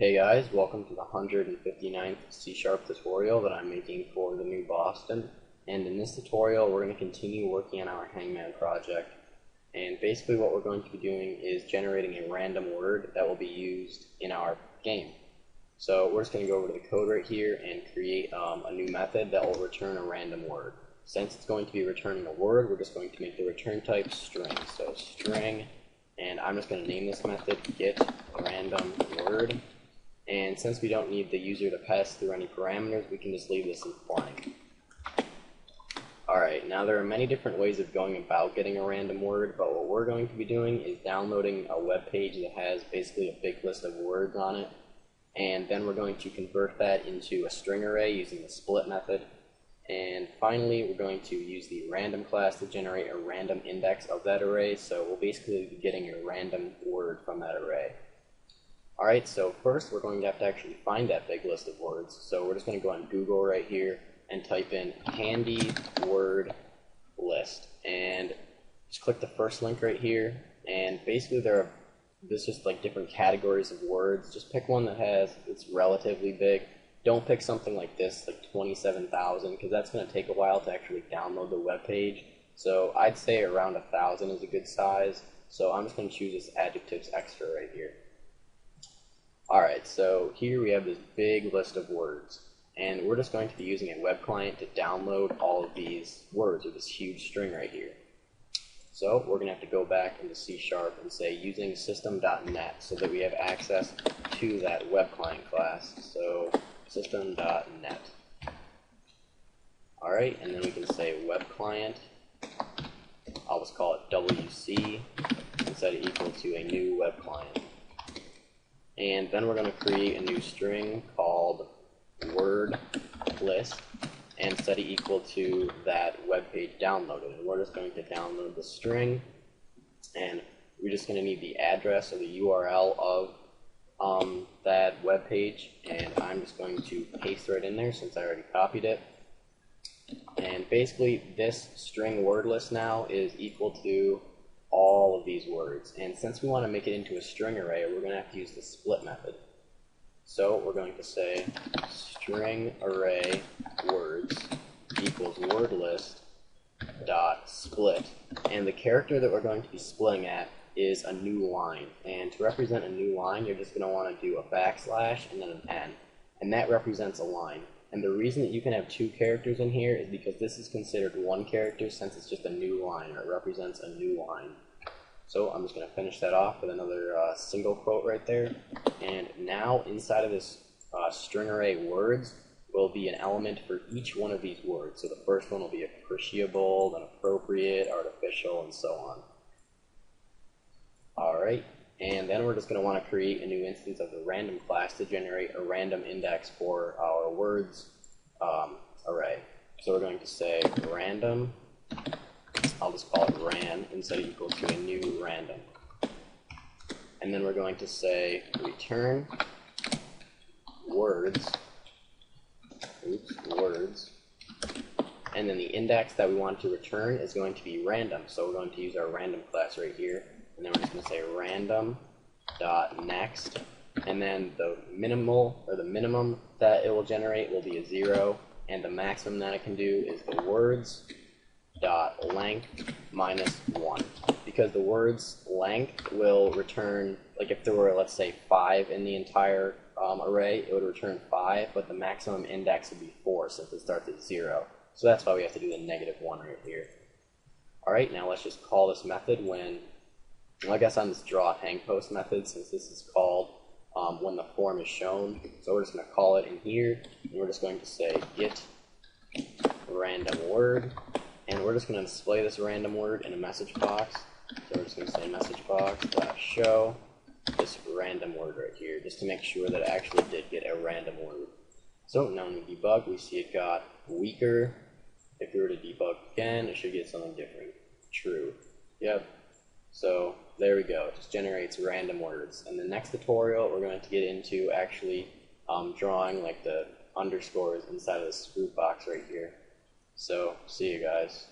Hey guys, welcome to the 159th C# tutorial that I'm making for the new Boston. And in this tutorial we're going to continue working on our Hangman project. And basically what we're going to be doing is generating a random word that will be used in our game. So we're just going to go over to the code right here and create a new method that will return a random word. Since it's going to be returning a word, we're just going to make the return type string. So string, and I'm just going to name this method getRandomWord. And since we don't need the user to pass through any parameters, we can just leave this in blank. Alright, now there are many different ways of going about getting a random word, but what we're going to be doing is downloading a web page that has basically a big list of words on it, and then we're going to convert that into a string array using the split method. And finally, we're going to use the random class to generate a random index of that array, so we'll basically be getting a random word from that array. Alright, so first we're going to have to actually find that big list of words. So we're just going to go on Google right here and type in handy word list. And just click the first link right here. And basically there's just like different categories of words. Just pick one that it's relatively big. Don't pick something like this, like 27,000, because that's going to take a while to actually download the web page. So I'd say around 1,000 is a good size. So I'm just going to choose this adjectives extra right here. Alright, so here we have this big list of words, and we're just going to be using a web client to download all of these words, or this huge string right here. So we're going to have to go back into C# and say using system.net so that we have access to that web client class. So system.net. Alright, and then we can say web client. I'll just call it WC and set it equal to a new web client. And then we're going to create a new string called word list and set it equal to that web page downloaded. And we're just going to download the string, and we're just going to need the address or the URL of that web page, and I'm just going to paste right in there since I already copied it. And basically this string word list now is equal to all of these words, and since we want to make it into a string array, we're going to have to use the split method. So we're going to say string array words equals word list dot split, and the character that we're going to be splitting at is a new line, and to represent a new line you're just going to want to do a backslash and then an N, and that represents a line. And the reason that you can have two characters in here is because this is considered one character since it's just a new line, or it represents a new line. So I'm just going to finish that off with another single quote right there. And now inside of this string array words will be an element for each one of these words. So the first one will be appreciable, then appropriate, artificial, and so on. Alright, and then we're just going to want to create a new instance of the random class to generate a random index for our words array. So we're going to say random, I'll just call it ran, and set it equal to a new random. And then we're going to say return words, and then the index that we want to return is going to be random. So we're going to use our random class right here. And then we're just going to say random.next, and then the minimum that it will generate will be a 0, and the maximum that it can do is the words.length minus 1, because the words length will return, like if there were, let's say, 5 in the entire array, it would return 5, but the maximum index would be 4 since it starts at 0. So that's why we have to do the -1 right here. Alright, now let's just call this method when, well, I guess on this draw hang post method, since this is called when the form is shown. So we're just going to call it in here, and we're just going to say get random word, and we're just going to display this random word in a message box. So we're just going to say message box.show this random word right here, just to make sure that it actually did get a random word. So now when we debug, we see it got weaker. If we were to debug again, it should get something different. True. Yep. So there we go, it just generates random words. In the next tutorial, we're going to get into actually drawing like the underscores inside of this group box right here. So see you guys.